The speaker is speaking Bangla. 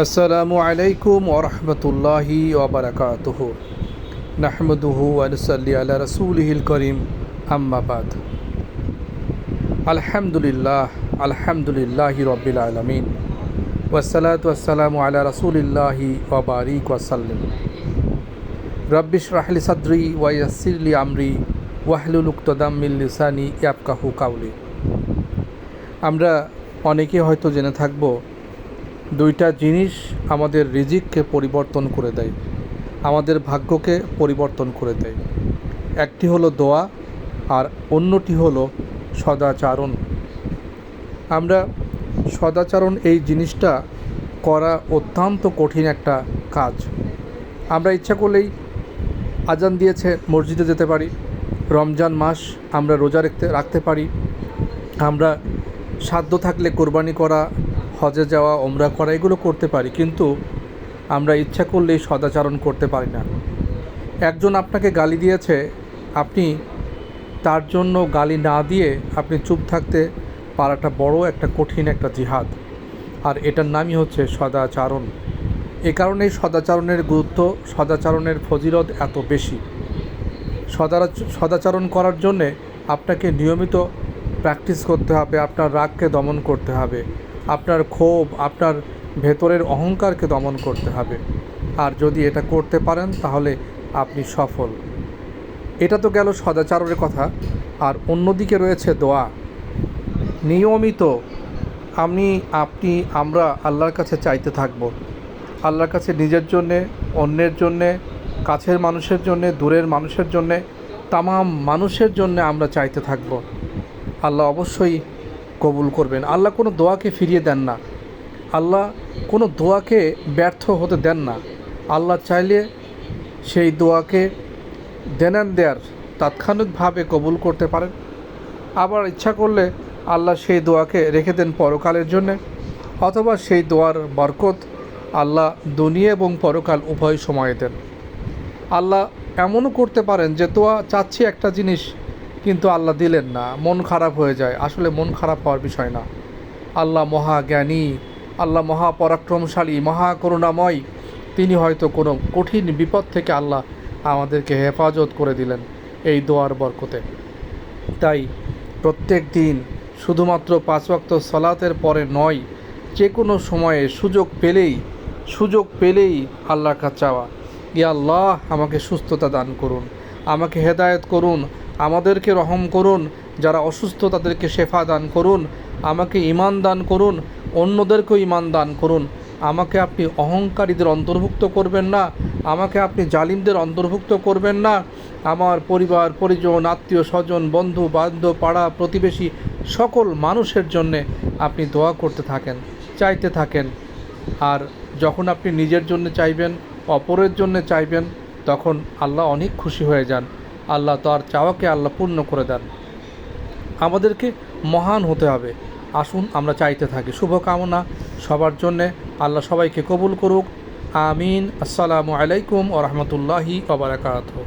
আসসালামু আলাইকুম ওরহমতুল্লাহি ওবরাকাতুহু নাহমাদুহু ওয়া নুসাল্লি আলা রাসূলিহিল করিম আম্মা বাদ। আলহামদুলিল্লাহি রাব্বিল আলামিন ওয়াসসালাতু ওয়াসসালামু আলা রাসূলিল্লাহি ওয়া বারিক ওয়া সাল্লিম। রাব্বি ইশরাহ লি সাদরি ওয়া ইয়াসসির লি আমরি ওয়াহলুল উকতাদাম মিন লিসানি ইয়াফকাহু কাওলি। আমরা অনেকে হয়তো জেনে থাকব দুইটা জিনিস আমাদের রিজিককে পরিবর্তন করে দেয়, আমাদের ভাগ্যকে পরিবর্তন করে দেয়। একটি হলো দোয়া আর অন্যটি হলো সদাচারণ। আমরা সদাচারণ এই জিনিসটা করা অত্যন্ত কঠিন একটা কাজ। আমরা ইচ্ছা করলেই আজান দিয়েছে মসজিদে যেতে পারি, রমজান মাস আমরা রোজা রাখতে পারি, আমরা সাধ্য থাকলে কোরবানি করা, হজে যাওয়া, ওমরা করা এগুলো করতে পারি, কিন্তু আমরা ইচ্ছা করলেই সদাচরণ করতে পারি না। একজন আপনাকে গালি দিয়েছে, আপনি তার জন্য গালি না দিয়ে আপনি চুপ থাকতে পারাটা বড় একটা কঠিন একটা জিহাদ, আর এটার নামই হচ্ছে সদাচরণ। এ কারণেই সদাচরণের গুরুত্ব, সদাচরণের ফজিলত এত বেশি। সদাচরণ করার জন্যে আপনাকে নিয়মিত প্র্যাকটিস করতে হবে, আপনার রাগকে দমন করতে হবে, আপনার ক্ষোভ, আপনার ভেতরের অহংকারকে দমন করতে হবে। আর যদি এটা করতে পারেন তাহলে আপনি সফল। এটা তো গেল সদাচরণের কথা। আর অন্যদিকে রয়েছে দোয়া। নিয়মিত আমরা আল্লাহর কাছে চাইতে থাকব। আল্লাহর কাছে নিজের জন্যে, অন্যের জন্যে, কাছের মানুষের জন্যে, দূরের মানুষের জন্যে, তামাম মানুষের জন্যে আমরা চাইতে থাকব। আল্লাহ অবশ্যই কবুল করবেন। আল্লাহ কোনো দোয়াকে ফিরিয়ে দেন না, আল্লাহ কোনো দোয়াকে ব্যর্থ হতে দেন না। আল্লাহ চাইলে সেই দোয়াকে দেয়ার তাৎক্ষণিকভাবে কবুল করতে পারেন, আবার ইচ্ছা করলে আল্লাহ সেই দোয়াকে রেখে দেন পরকালের জন্যে, অথবা সেই দোয়ার বরকত আল্লাহ দুনিয়া এবং পরকাল উভয় সময়ে দেন। আল্লাহ এমনও করতে পারেন যে দোয়া চাচ্ছি একটা জিনিস কিন্তু আল্লাহ দিলেন না, মন খারাপ হয়ে যায়। আসলে মন খারাপ হওয়ার বিষয় না। আল্লাহ মহাজ্ঞানী, আল্লাহ মহাপরাক্রমশালী, মহাকরুণাময়। তিনি হয়তো কোনো কঠিন বিপদ থেকে আল্লাহ আমাদেরকে হেফাজত করে দিলেন এই দোয়ার বরকতে। তাই প্রত্যেক দিন শুধুমাত্র 5 ওয়াক্ত সালাতের পরে নয়, যে কোনো সময়ে সুযোগ পেলেই আল্লাহর কাছে চাওয়া, ইয়া আল্লাহ আমাকে সুস্থতা দান করুন, আমাকে হেদায়েত করুন, আমাদেরকে রহম করুন, যারা অসুস্থ তাদেরকে শেফা দান করুন, আমাকে ঈমান দান করুন, অন্যদেরকেও ঈমান দান করুন। আমাকে আপনি অহংকারীদের অন্তর্ভুক্ত করবেন না, আমাকে আপনি জালিমদের অন্তর্ভুক্ত করবেন না। আমার পরিবার পরিজন, আত্মীয় স্বজন, বন্ধু বান্ধব, পাড়া প্রতিবেশী সকল মানুষের জন্যে আপনি দোয়া করতে থাকেন, চাইতে থাকেন। আর যখন আপনি নিজের জন্য চাইবেন, অপরের জন্য চাইবেন, তখন আল্লাহ অনেক খুশি হয়ে যান। আল্লাহ তার চাওয়াকে আল্লাহ পূর্ণ করে দেন। আমাদেরকে মহান হতে হবে। আসুন আমরা চাইতে থাকি। শুভকামনা সবার জন্যে। আল্লাহ সবাইকে কবুল করুক। আমিন। আসসালামু আলাইকুম ওয়া রাহমাতুল্লাহি ওয়া বারাকাতুহু।